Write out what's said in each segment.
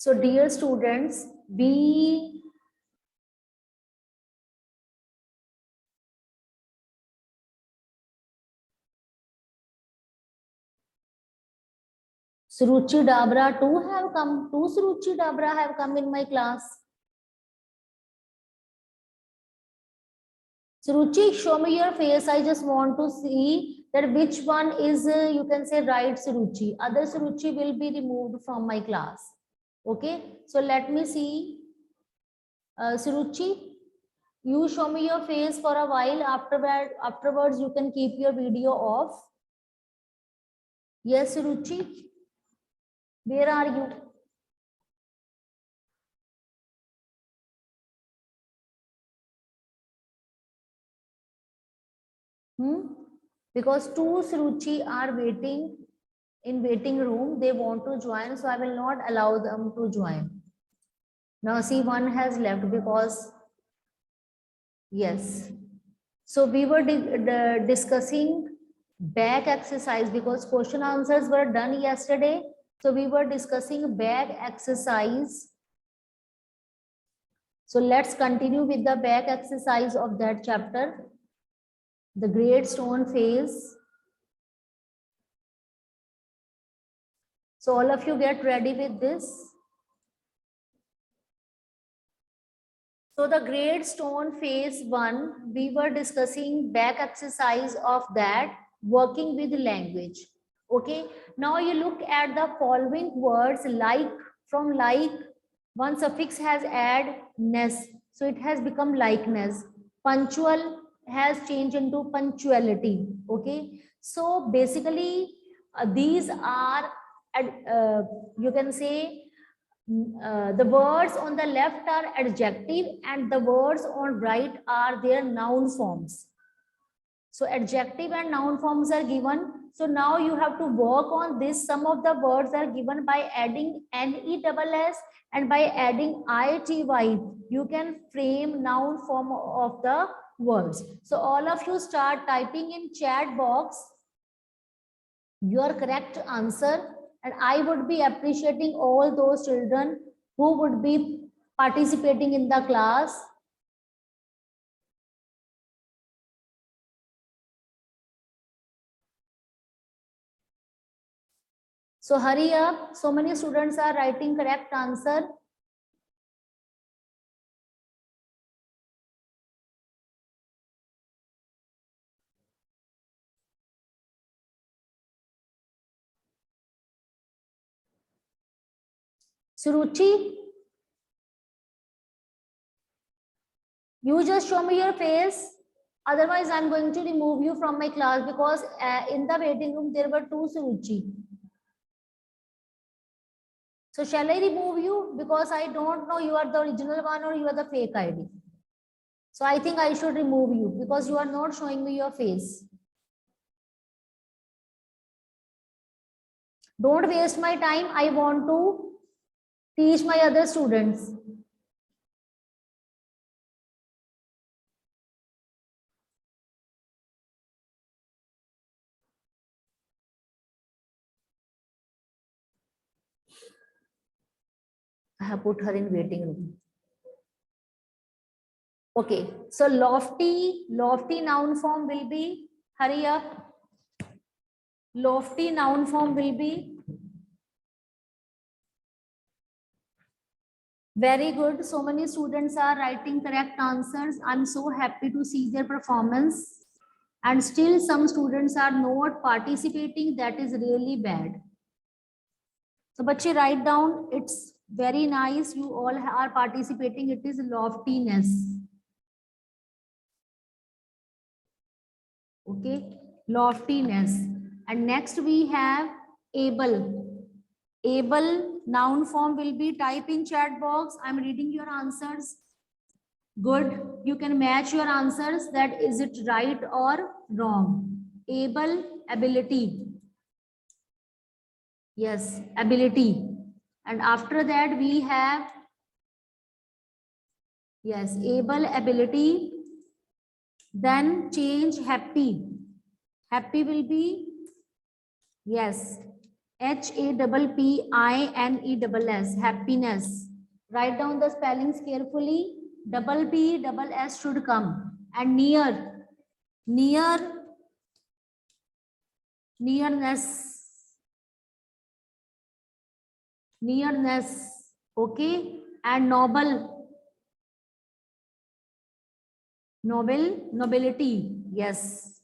So dear students, we Suruchi Dabra too have come. Two Suruchi Dabra have come in my class. Suruchi, show me your face. I just want to see that which one is, you can say, right Suruchi. Other Suruchi will be removed from my class. Okay, so let me see. Suruchi, you show me your face for a while. Afterwards, you can keep your video off. Yes, Suruchi, where are you? Because two Suruchi are waiting in waiting room. They want to join, so I will not allow them to join. Now see, one has left because, yes. So we were discussing back exercise because question answers were done yesterday. So we were discussing back exercise. So let's continue with the back exercise of that chapter. The great stone phase. So all of you get ready with this. So the great stone phase 1, we were discussing back exercise of that, working with language. Okay, now you look at the following words. Like, from like, one suffix has add ness, so it has become likeness. Punctual has changed into punctuality. Okay, so basically these are you can say the words on the left are adjective and the words on right are their noun forms. So adjective and noun forms are given. So now you have to work on this. Some of the words are given by adding NESS and by adding ITY. You can frame noun form of the words. So all of you start typing in chat box your correct answer, and I would be appreciating all those children who would be participating in the class. So hurry up. So many students are writing correct answer. Suruchi, you just show me your face. Otherwise, I'm going to remove you from my class because in the waiting room, there were two Suruchi. So shall I remove you? Because I don't know you are the original one or you are the fake ID. So I think I should remove you because you are not showing me your face. Don't waste my time. I want to teach my other students. I have put her in waiting room. Okay, so lofty noun form will be, hurry up. Lofty noun form will be, very good. So many students are writing correct answers. I'm so happy to see their performance. And still some students are not participating. That is really bad. So bache, write down, it's very nice. You all are participating. It is loftiness. Okay, loftiness. And next we have able. Able noun form will be, type in chat box. I'm reading your answers. Good. You can match your answers, that is it right or wrong. Able, ability. Yes, ability. And after that we have, yes, able, ability. Then change happy. Happy will be, yes, HAPPINESS, happiness. Write down the spellings carefully. Double P double S should come. And near, nearness, okay. And noble, nobility. Yes,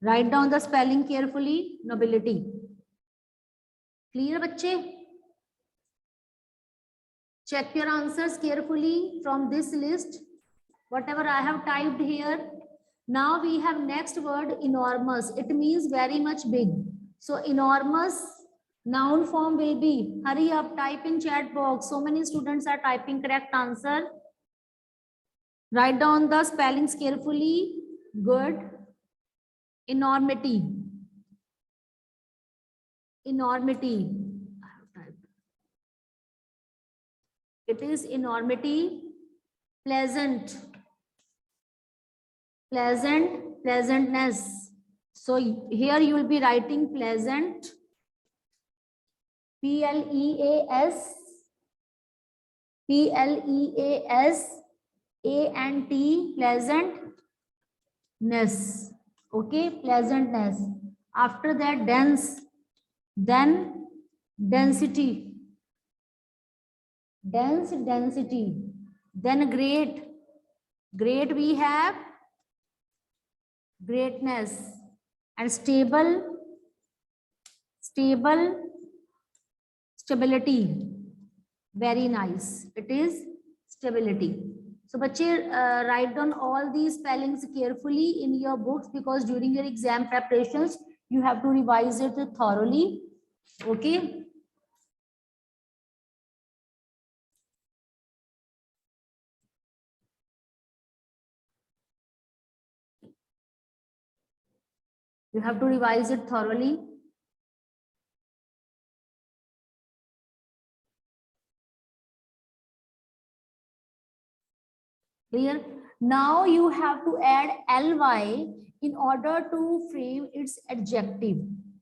write down the spelling carefully. Nobility. Clear, bachche? Check your answers carefully from this list, whatever I have typed here. Now we have next word, enormous. It means very much big. So enormous noun form will be, hurry up, type in chat box. So many students are typing correct answer. Write down the spellings carefully. Good. Enormity. Enormity. It is enormity. Pleasant. Pleasant, pleasantness. So here you will be writing pleasant. PLEAS. PLEASANT. Pleasantness. Okay, pleasantness. After that, dense. Then density. Dense, density. Then great. Great we have greatness. And stable, stability. Very nice. It is stability. So, bache, write down all these spellings carefully in your books, because during your exam preparations, you have to revise it thoroughly. Okay. You have to revise it thoroughly. Clear? Now you have to add ly in order to frame its adjective.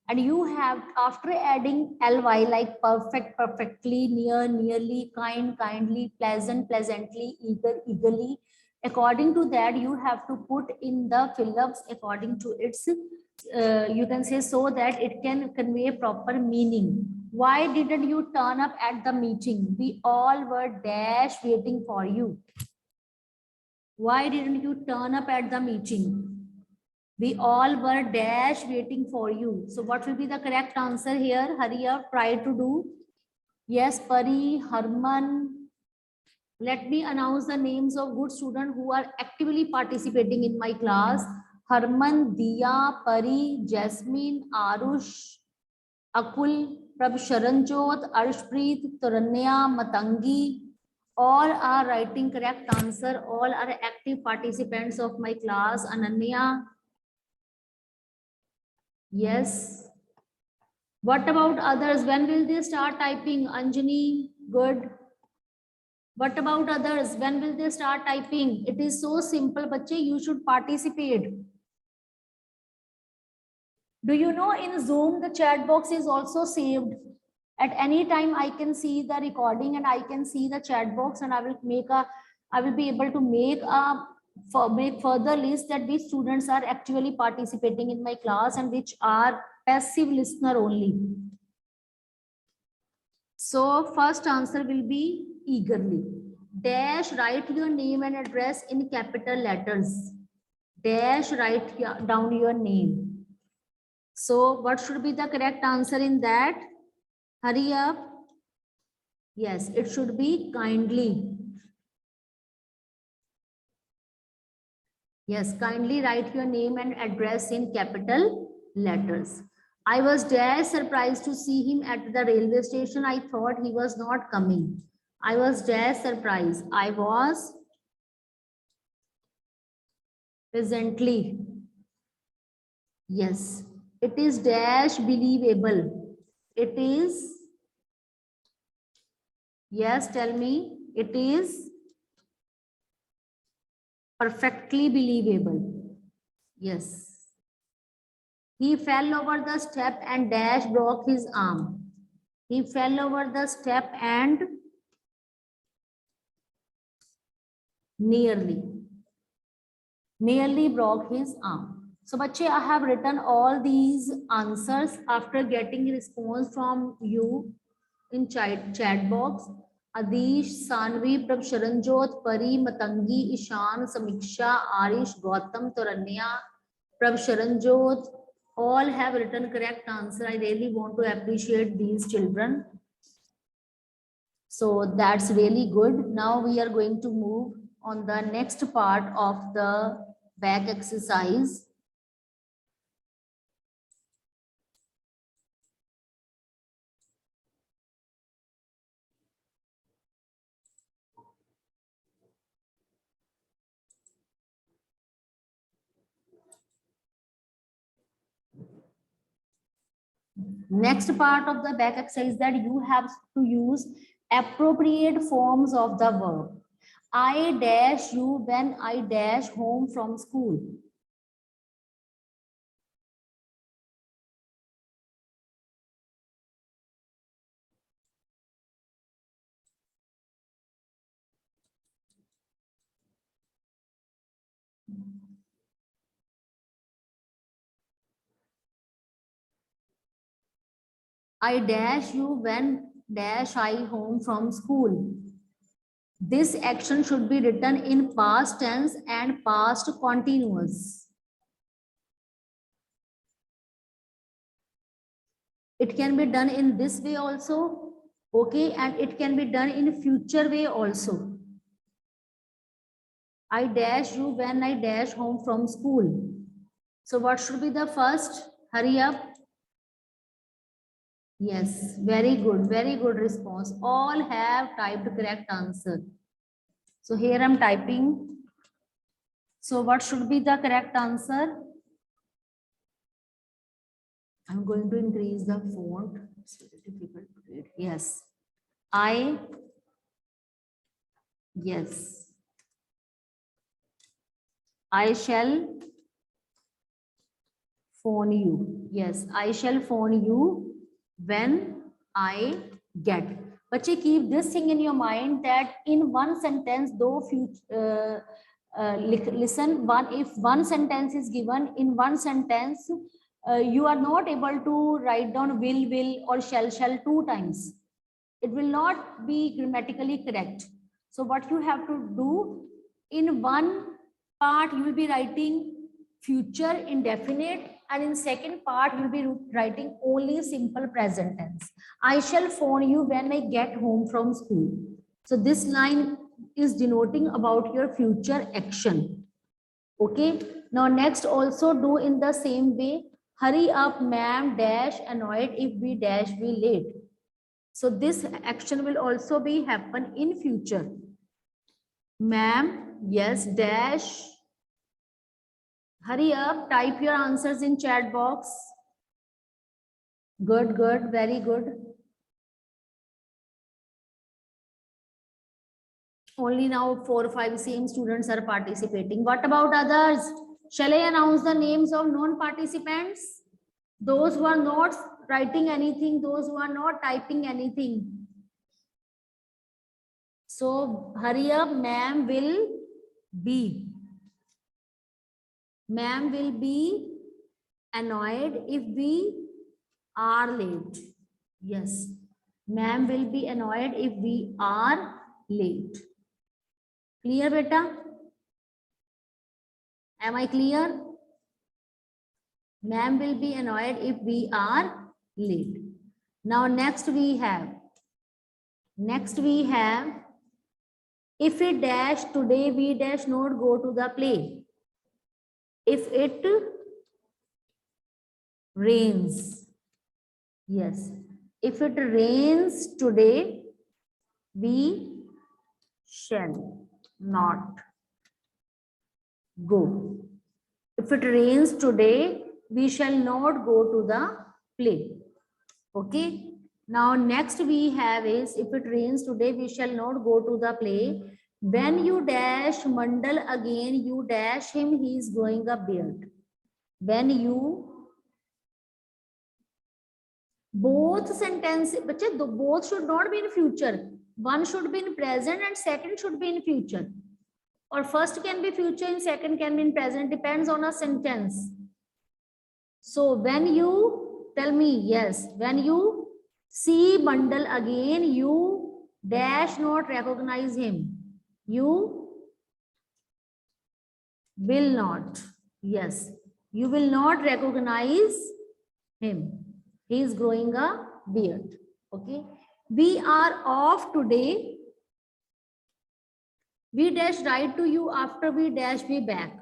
And you have, after adding ly, like perfect, perfectly, near, nearly, kind, kindly, pleasant, pleasantly, eager, eagerly, according to that, you have to put in the fill-ups according to its, you can say, so that it can convey proper meaning. Why didn't you turn up at the meeting? We all were dash waiting for you. Why didn't you turn up at the meeting? We all were dash waiting for you. So what will be the correct answer here? Hurry up, try to do. Yes, Pari, Harman. Let me announce the names of good students who are actively participating in my class. Harman, Diya, Pari, Jasmine, Arush, Akul, Prabh Sharanjot, Arshpreet, Turanya, Matangi. All are writing correct answer. All are active participants of my class. Ananya. Yes. What about others? When will they start typing? Anjani. Good. What about others? When will they start typing? It is so simple, bache. You should participate. Do you know in Zoom, the chat box is also saved? At any time, I can see the recording and I can see the chat box, and I will be able to make further list that which students are actually participating in my class and which are passive listener only. So first answer will be eagerly. Dash, write your name and address in capital letters. Dash, write down your name. So what should be the correct answer in that? Hurry up. Yes, it should be kindly. Yes, kindly write your name and address in capital letters. I was dash surprised to see him at the railway station. I thought he was not coming. I was dash surprised. I was pleasantly. Yes, it is dash believable. It is, yes, tell me, it is perfectly believable. Yes. He fell over the step and dash broke his arm. He fell over the step and nearly broke his arm. So, bache, I have written all these answers after getting response from you in chat box. Adish, Sanvi, Prab Sharanjot, Pari, Matangi, Ishan, Samiksha, Arish, Gautam, Toranya, Prab Sharanjot, all have written correct answer. I really want to appreciate these children. So that's really good. Now we are going to move on the next part of the back exercise. Next part of the back exercise that you have to use appropriate forms of the verb. I dash you when I dash home from school. I dash you when dash I home from school. This action should be written in past tense and past continuous. It can be done in this way also, okay, and it can be done in future way also. I dash you when I dash home from school. So what should be the first? Hurry up. Yes, very good response. All have typed correct answer. So here I'm typing. So what should be the correct answer? I'm going to increase the font. It's very difficult to read. Yes. Yes. I shall phone you. Yes, I shall phone you when I get. But you keep this thing in your mind that in one sentence, though listen, if one sentence is given in one sentence, you are not able to write down will or shall two times. It will not be grammatically correct. So what you have to do, in one part you will be writing future indefinite, and in second part you will be writing only simple present tense. I shall phone you when I get home from school. So this line is denoting about your future action. Okay. Now next, also do in the same way. Hurry up, ma'am, dash, annoyed if we dash be late. So this action will also be happen in future. Ma'am, yes, dash. Hurry up, type your answers in chat box. Good, very good. Only now 4 or 5 same students are participating. What about others? Shall I announce the names of non-participants? Those who are not writing anything, those who are not typing anything. So hurry up, ma'am will be. Ma'am will be annoyed if we are late. Yes, ma'am will be annoyed if we are late. Clear, beta? Am I clear? Ma'am will be annoyed if we are late. Now next we have if we dash today we dash not go to the play. If it rains. Yes. If it rains today, we shall not go. If it rains today, we shall not go to the play. Okay. Now next we have is if it rains today, we shall not go to the play. When you dash Mandal again, you dash him, he is growing a beard. When you both sentences, both should not be in future. One should be in present and second should be in future. Or first can be future and second can be in present, depends on a sentence. So when you tell me, yes, when you see bundle again, you dash not recognize him. You will not. Yes, you will not recognize him. He is growing a beard. Okay. We are off today. We dash write to you after we dash be back.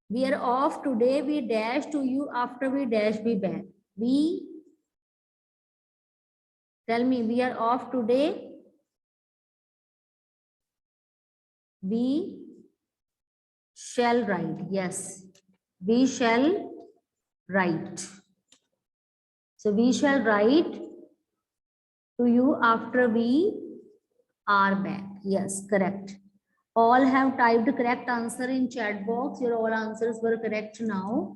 We are off today. We dash to you after we dash be back. We tell me, we are off today. We shall write. Yes, we shall write. So we shall write to you after we are back. Yes, correct. All have typed correct answer in chat box. Your all answers were correct now.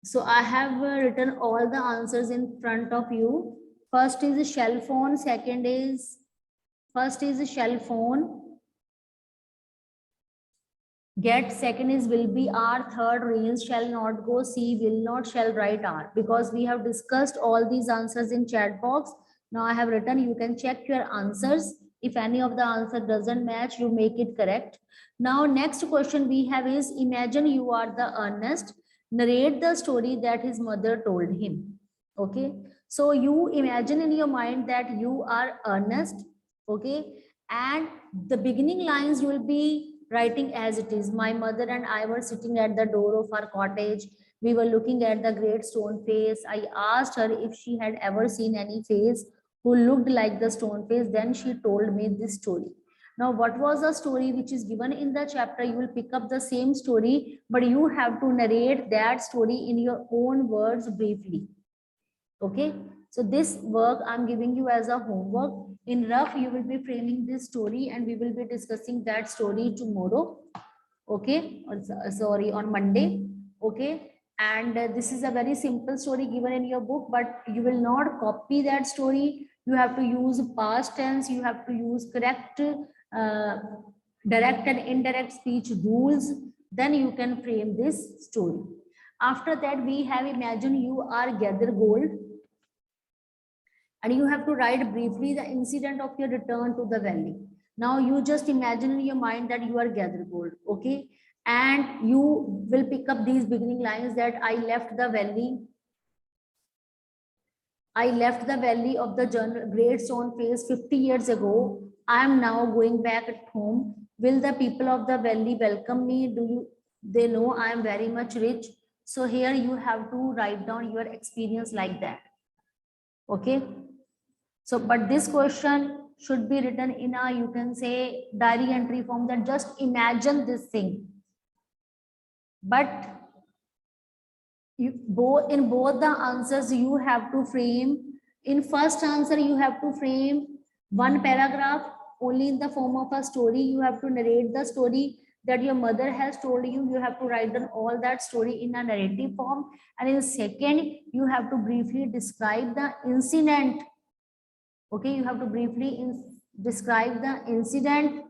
So I have written all the answers in front of you. First is shell phone. First is shell phone. Get. Second is will be are. Third, rains shall not go. C, will not, shall write are. Because we have discussed all these answers in chat box. Now I have written, you can check your answers. If any of the answer doesn't match, you make it correct. Now next question we have is, imagine you are the Ernest. Narrate the story that his mother told him. Okay. So you imagine in your mind that you are Ernest. Okay. And the beginning lines you will be writing as it is. My mother and I were sitting at the door of our cottage. We were looking at the great stone face. I asked her if she had ever seen any face who looked like the stone face. Then she told me this story. Now, what was the story which is given in the chapter? You will pick up the same story, but you have to narrate that story in your own words briefly. Okay. So this work I'm giving you as a homework. In rough, you will be framing this story and we will be discussing that story tomorrow. Okay. Or, sorry, on Monday. Okay. And this is a very simple story given in your book, but you will not copy that story. You have to use past tense. You have to use correct, direct and indirect speech rules. Then you can frame this story. After that, we have imagine you are gather gold. And you have to write briefly the incident of your return to the valley. Now you just imagine in your mind that you are gather gold, okay? And you will pick up these beginning lines that I left the valley of the great stone face 50 years ago. I am now going back at home. Will the people of the valley welcome me? They know I am very much rich? So here you have to write down your experience like that. Okay. So, but this question should be written in a, you can say, diary entry form, that just imagine this thing. But in both the answers, you have to frame, in first answer, you have to frame one paragraph only in the form of a story. You have to narrate the story that your mother has told you. You have to write down all that story in a narrative form. And in second, you have to briefly describe the incident. Okay, you have to briefly describe the incident.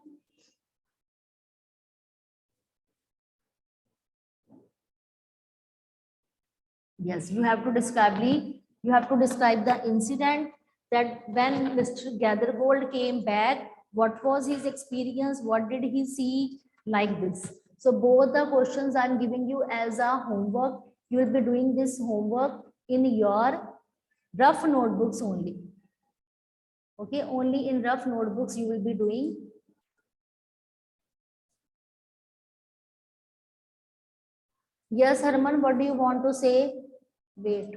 Yes, you have to describe the incident, that when Mr. Gathergold came back, what was his experience, what did he see, like this. So both the questions I'm giving you as a homework. You will be doing this homework in your rough notebooks only. Okay, only in rough notebooks you will be doing. Yes, Harman, what do you want to say? Wait.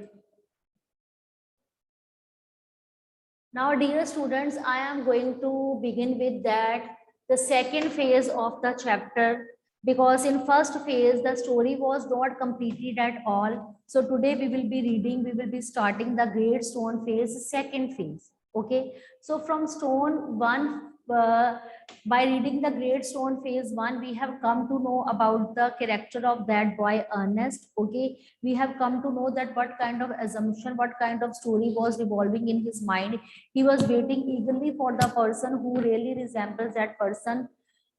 Now, dear students, I am going to begin with that, the second phase of the chapter, because in first phase, the story was not completed at all. So today we will be starting the great stone phase, second phase. Okay. So from stone 1 by reading the Great Stone Phase 1, we have come to know about the character of that boy Ernest. Okay, we have come to know that what kind of assumption, what kind of story was revolving in his mind. He was waiting eagerly for the person who really resembles that person,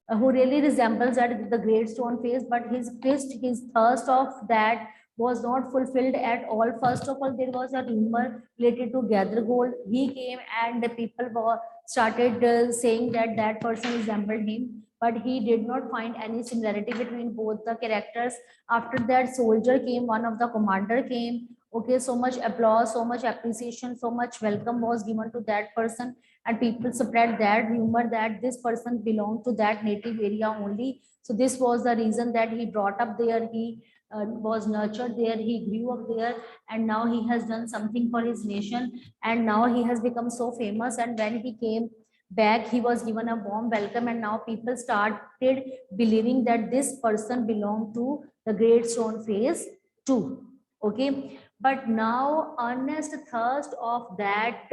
who really resembles that the Great Stone Face, but his quest, his thirst of that was not fulfilled at all. First of all, there was a rumor related to gather gold. He came and the people were started saying that that person resembled him, but he did not find any similarity between both the characters. After that, soldier came, one of the commander came. Okay, so much applause, so much appreciation, so much welcome was given to that person, and people spread that rumor that this person belonged to that native area only. So this was the reason that he brought up there, he was nurtured there, he grew up there, and now he has done something for his nation, and now he has become so famous. And when he came back, he was given a warm welcome, and now people started believing that this person belonged to the Great Stone Phase 2. Okay, but now earnest thirst of that,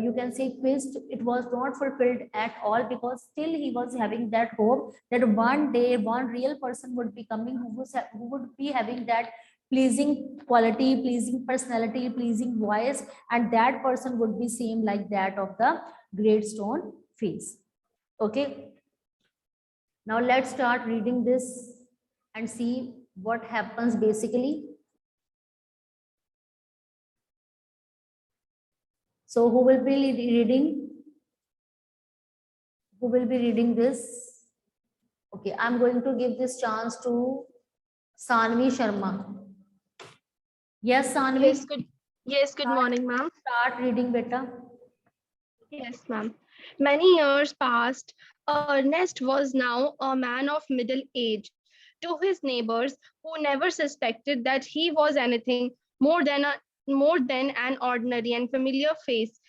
you can say quest, it was not fulfilled at all, because still he was having that hope that one day one real person would be coming who would be having that pleasing quality, pleasing personality, pleasing voice, and that person would be same like that of the Great Stone Face. Okay, now let's start reading this and see what happens basically. So who will be reading? Who will be reading this? Okay, I'm going to give this chance to Sanvi Sharma. Yes, Sanvi. Yes, good morning, ma'am. Start reading, beta. Yes, ma'am. Many years passed. Ernest was now a man of middle age. To his neighbors, who never suspected that he was anything more than an ordinary and familiar face,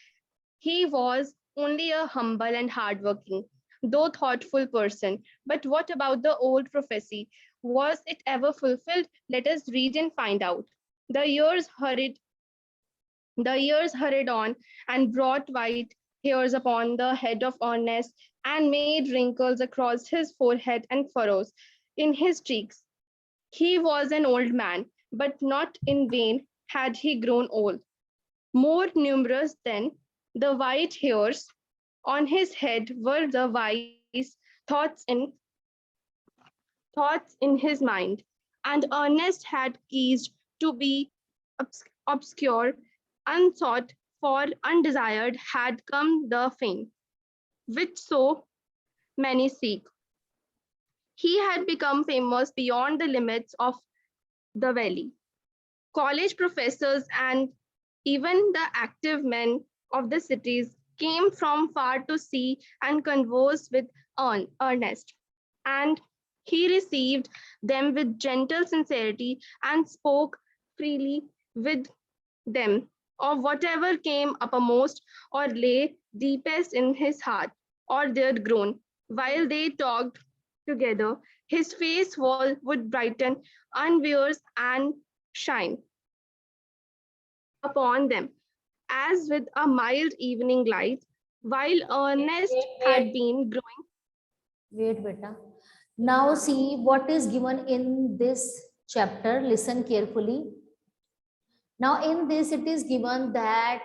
he was only a humble and hardworking, though thoughtful person. But what about the old prophecy? Was it ever fulfilled? Let us read and find out. The years hurried The years hurried on and brought white hairs upon the head of Ernest and made wrinkles across his forehead and furrows in his cheeks. He was an old man, but not in vain had he grown old. More numerous than the white hairs on his head were the wise thoughts in thoughts in his mind, and Ernest had ceased to be obscure, unsought, for undesired had come the fame, which so many seek. He had become famous beyond the limits of the valley. College professors and even the active men of the cities came from far to see and converse with Ernest, and he received them with gentle sincerity and spoke freely with them of whatever came uppermost or lay deepest in his heart or their groan. While they talked together, his face would brighten, unwears, and shine upon them as with a mild evening light, while Ernest had been growing. Wait, beta. Now see what is given in this chapter. Listen carefully. Now in this it is given that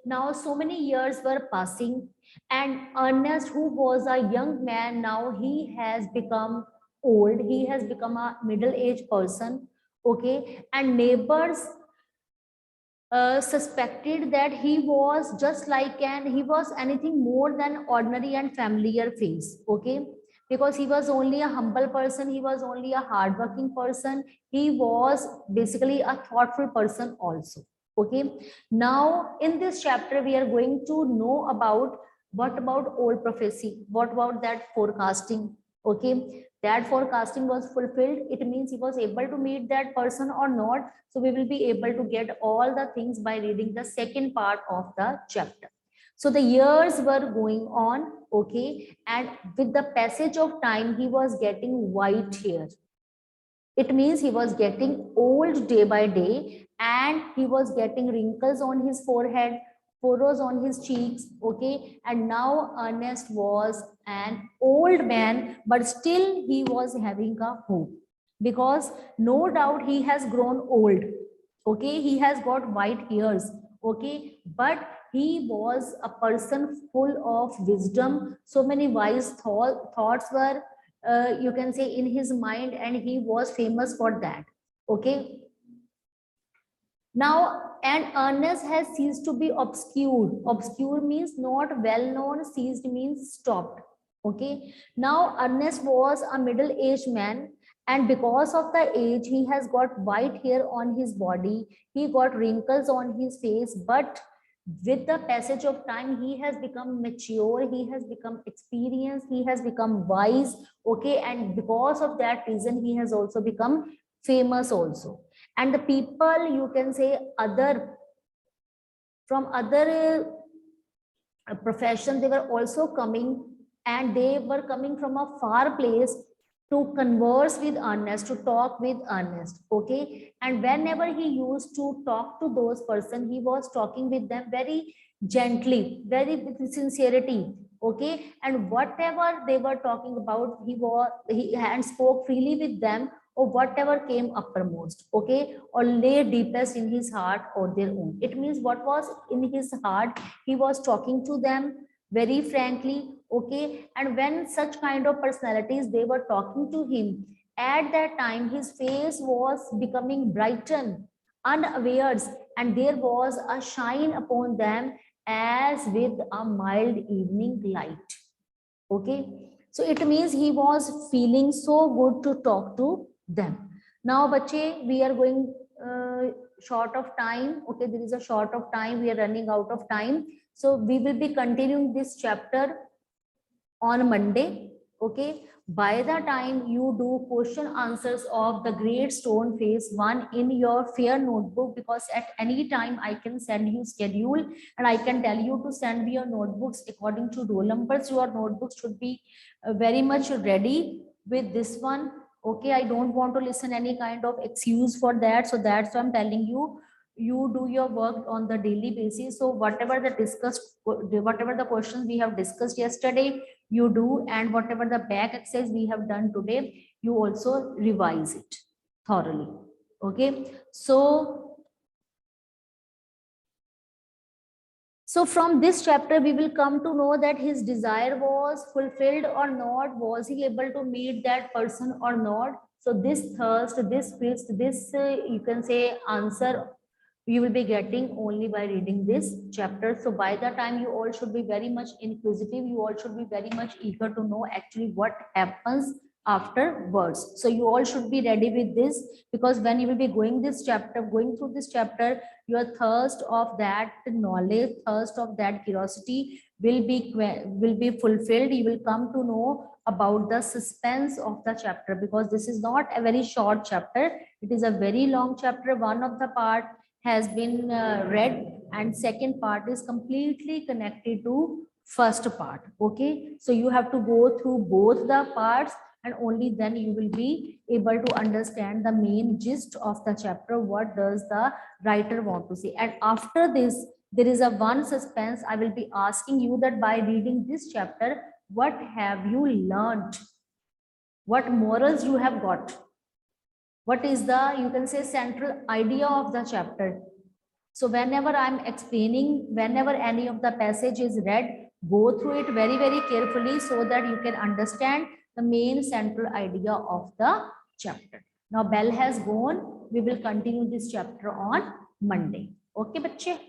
now so many years were passing, and Ernest, who was a young man, now he has become old. He has become a middle-aged person. Okay, and neighbors suspected that he was just like he was anything more than ordinary and familiar face. Okay, because he was only a humble person, he was only a hardworking person, he was basically a thoughtful person also. Okay, now in this chapter we are going to know about what about old prophecy, what about that forecasting. Okay, that forecasting was fulfilled, it means he was able to meet that person or not. So we will be able to get all the things by reading the second part of the chapter. So the years were going on. Okay, and with the passage of time he was getting white hair. It means he was getting old day by day, and he was getting wrinkles on his forehead, furrows on his cheeks. Okay, and now Ernest was an old man, but still he was having a hope, because no doubt he has grown old. Okay, he has got white hairs. Okay, but he was a person full of wisdom. So many wise thoughts were, you can say, in his mind, and he was famous for that. Okay, now, and earnest has ceased to be obscure. Obscure means not well known, ceased means stopped. Okay. Now, Ernest was a middle aged man, and because of the age, he has got white hair on his body, he got wrinkles on his face, but with the passage of time, he has become mature, he has become experienced, he has become wise. Okay. And because of that reason, he has also become famous also. And the people, you can say, other from other profession, they were also coming, and they were coming from a far place to converse with Ernest, to talk with Ernest. Okay, and whenever he used to talk to those person, he was talking with them very gently, very with sincerity. Okay, and whatever they were talking about, he and spoke freely with them, or whatever came uppermost. Okay, or lay deepest in his heart or their own. It means what was in his heart, he was talking to them very frankly. Okay, and when such kind of personalities, they were talking to him, at that time his face was becoming brightened unawares, and there was a shine upon them as with a mild evening light. Okay, so it means he was feeling so good to talk to them. Now bache, we are going short of time. Okay, there is a short of time, we are running out of time, so we will be continuing this chapter on Monday. Okay, by the time you do question answers of the Great Stone Phase 1 in your fair notebook, because at any time I can send you schedule, and I can tell you to send me your notebooks according to roll numbers. Your notebooks should be very much ready with this one. Okay, I don't want to listen any kind of excuse for that, so that's why I'm telling you, you do your work on the daily basis. So whatever the questions we have discussed yesterday, you do, and whatever the back exercise we have done today, you also revise it thoroughly. Okay, so from this chapter, we will come to know that his desire was fulfilled or not. Was he able to meet that person or not? So this thirst, this quest, this you can say answer, you will be getting only by reading this chapter. So by the time, you all should be very much inquisitive. You all should be very much eager to know actually what happens afterwards. So you all should be ready with this, because when you will be going through this chapter, your thirst of that knowledge, thirst of that curiosity will be fulfilled. You will come to know about the suspense of the chapter, because this is not a very short chapter, it is a very long chapter. One of the part has been read, and second part is completely connected to first part. Okay, so you have to go through both the parts, and only then you will be able to understand the main gist of the chapter, what does the writer want to say. And after this, there is a one suspense. I will be asking you that by reading this chapter, what have you learned, what morals you have got, what is the, you can say, central idea of the chapter. So whenever I'm explaining, whenever any of the passage is read, go through it very very carefully, so that you can understand the main central idea of the chapter. Now bell has gone, we will continue this chapter on Monday. Okay bache.